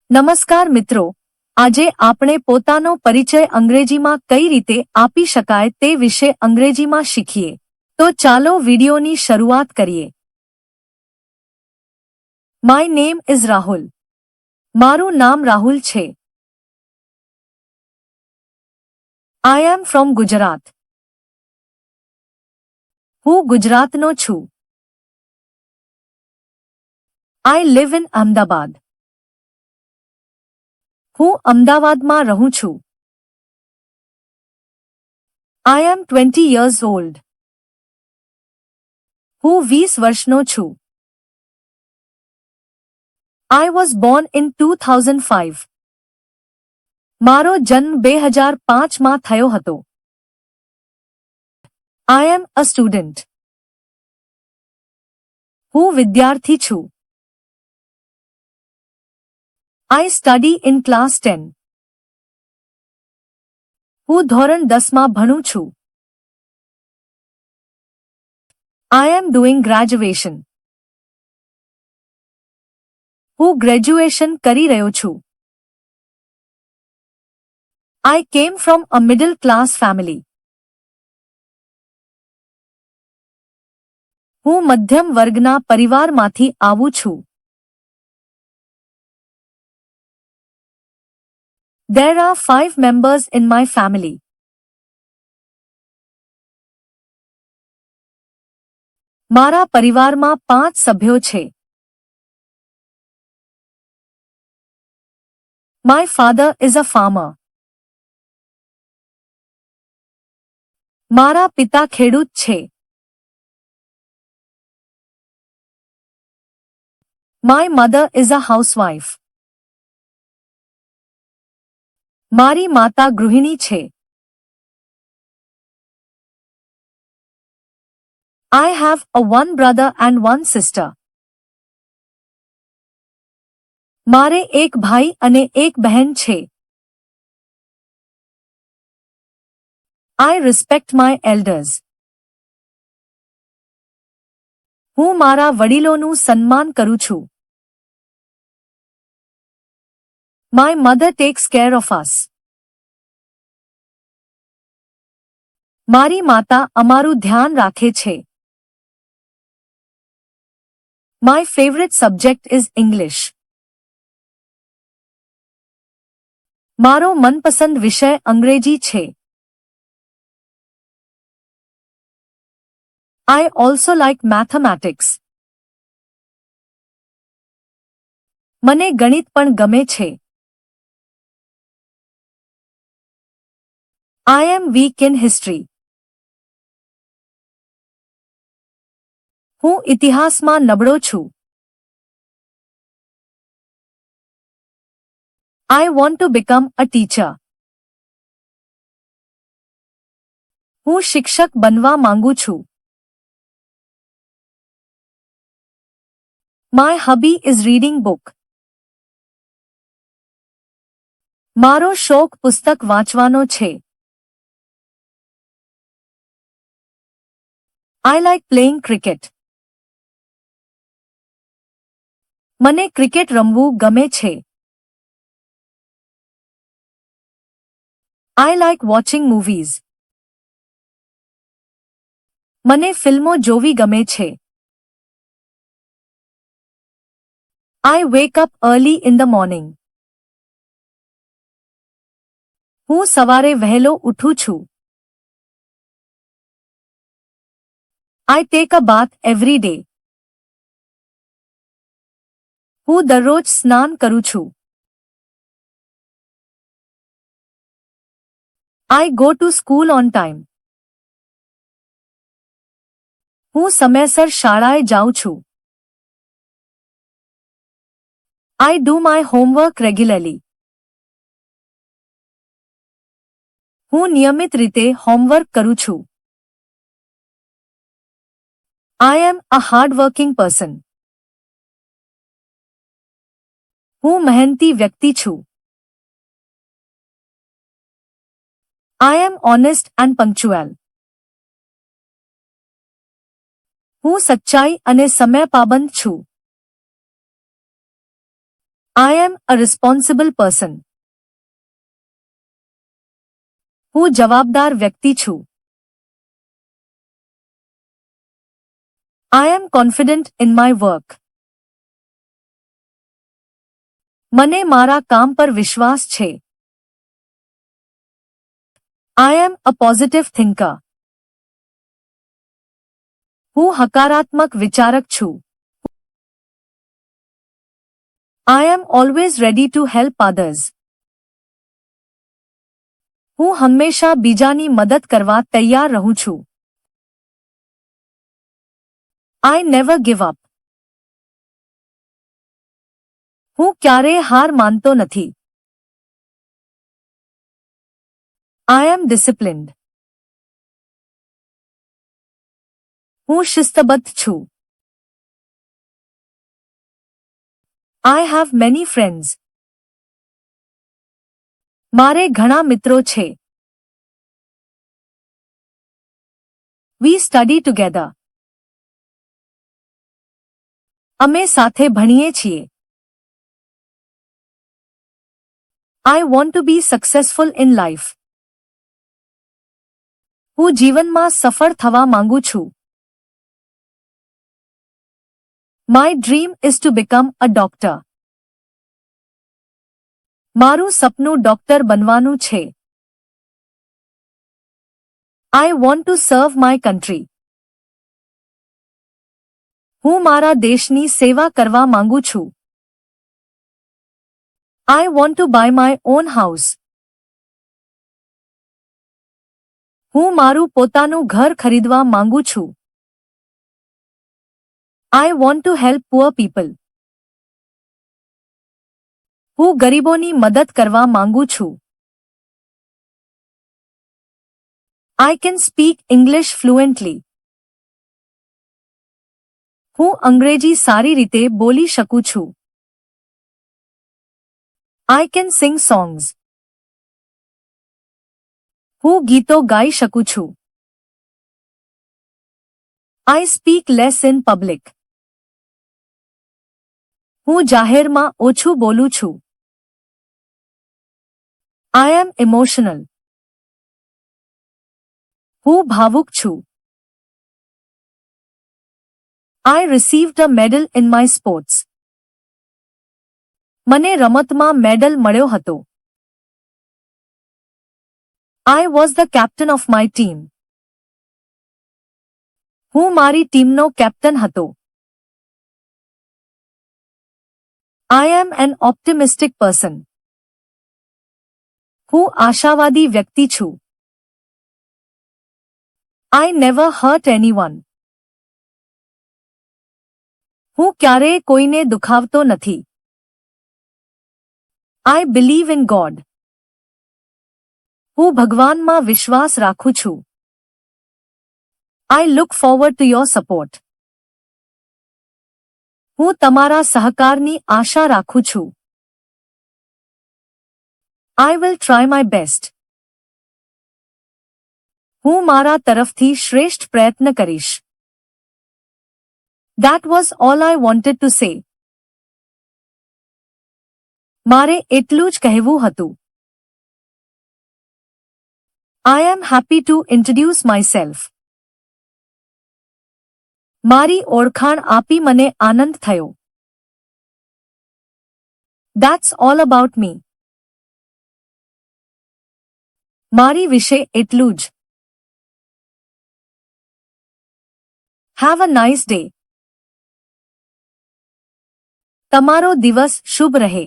નમસ્કાર મિત્રો, આજે આપણે પોતાનો પરિચય અંગ્રેજીમાં કઈ રીતે આપી શકાય તે વિશે અંગ્રેજીમાં શીખીએ. તો ચાલો વિડિયોની શરૂઆત કરીએ. My name is Rahul. મારું નામ રાહુલ છે. I am from Gujarat. હું ગુજરાતનો છું. I live in Ahmedabad. હું અમદાવાદમાં રહું છું. I am 20 years old. હું 20 વર્ષનો છું. I was born in 2005. મારો જન્મ 2005માં થયો હતો. I am a student. હું વિદ્યાર્થી છું. I study in class 10. હું ધોરણ 10માં ભણું છું. I am doing graduation. હું ગ્રેજ્યુએશન કરી રહ્યો છું. I came from a middle class family. હું મધ્યમ વર્ગના પરિવારમાંથી આવું છું. There are 5 members in my family. મારા પરિવારમાં 5 સભ્યો છે. My father is a farmer. મારા પિતા ખેડૂત છે. My mother is a housewife. મારી માતા ગૃહિણી છે. I have a one brother and one sister. મારે એક ભાઈ અને એક બહેન છે. I respect my elders. હું મારા વડીલોનું સન્માન કરું છું. My mother takes care of us. મારી માતા અમારું ધ્યાન રાખે છે. My favorite subject is English. મારો મનપસંદ વિષય અંગ્રેજી છે. I also like mathematics. મને ગણિત પણ ગમે છે. I am weak in history. હું ઇતિહાસમાં નબળો છું. I want to become a teacher. હું શિક્ષક બનવા માંગુ છું. My hobby is reading book. મારો શોખ પુસ્તક વાંચવાનો છે. I like playing cricket. મને ક્રિકેટ રમવું ગમે છે. I like watching movies. મને ફિલ્મો જોવી ગમે છે. I wake up early in the morning. હું સવારે વહેલો ઉઠું છું. I take a bath every day. હું દરરોજ સ્નાન કરું છું. I go to school on time. હું સમયસર શાળાએ જાઉં છું. I do my homework regularly. હું નિયમિત રીતે હોમવર્ક કરું છું. I am a hardworking person. હું મહેનતી વ્યક્તિ છું. I am honest and punctual. હું સચ્ચાઈ અને સમય પાબંદ છું. I am a responsible person. હું જવાબદાર વ્યક્તિ છું. I am confident in my work. મને મારા કામ પર વિશ્વાસ છે. I am a positive thinker. હું હકારાત્મક વિચારક છું. I am always ready to help others. હું હંમેશા બીજાની મદદ કરવા તૈયાર રહું છું. I never give up. હું ક્યારેય હાર માનતો નથી. I am disciplined. હું શિસ્તબદ્ધ છું. I have many friends. મારે ઘણા મિત્રો છે. We study together. અમે સાથે ભણીએ છીએ. I want to be successful in life. હું જીવનમાં સફળ થવા માંગુ છું. My dream is to become a doctor. મારું સપનું ડોક્ટર બનવાનું છે. I want to serve my country. હું મારા દેશની સેવા કરવા માંગુ છું. I want to buy my own house. હું મારું પોતાનું ઘર ખરીદવા માંગુ છું. I want to help poor people. હું ગરીબોની મદદ કરવા માંગુ છું. I can speak English fluently. હું અંગ્રેજી સારી રીતે બોલી શકું છું. I can sing songs. હું ગીતો ગાઈ શકું છું. I speak less in public. હું જાહેરમાં ઓછું બોલું છું. I am emotional. હું ભાવુક છું. I received a medal in my sports. મને રમતમાં મેડલ મળ્યો હતો. I was the captain of my team. હું મારી ટીમનો કેપ્ટન હતો. I am an optimistic person. હું આશાવાદી વ્યક્તિ છું. I never hurt anyone. હું ક્યારેય કોઈને દુખાવતો નથી. I believe in God. હું ભગવાનમાં વિશ્વાસ રાખું છું. I look forward to your support. હું તમારા સહકારની આશા રાખું છું. I will try my best. હું મારા તરફથી શ્રેષ્ઠ પ્રયત્ન કરીશ. That was all I wanted to say. મારે એટલું જ કહેવું હતું. I am happy to introduce myself. મારી ઓળખાણ આપી મને આનંદ થયો. That's all about me. મારી વિશે એટલું જ. Have a nice day. તમારો દિવસ શુભ રહે.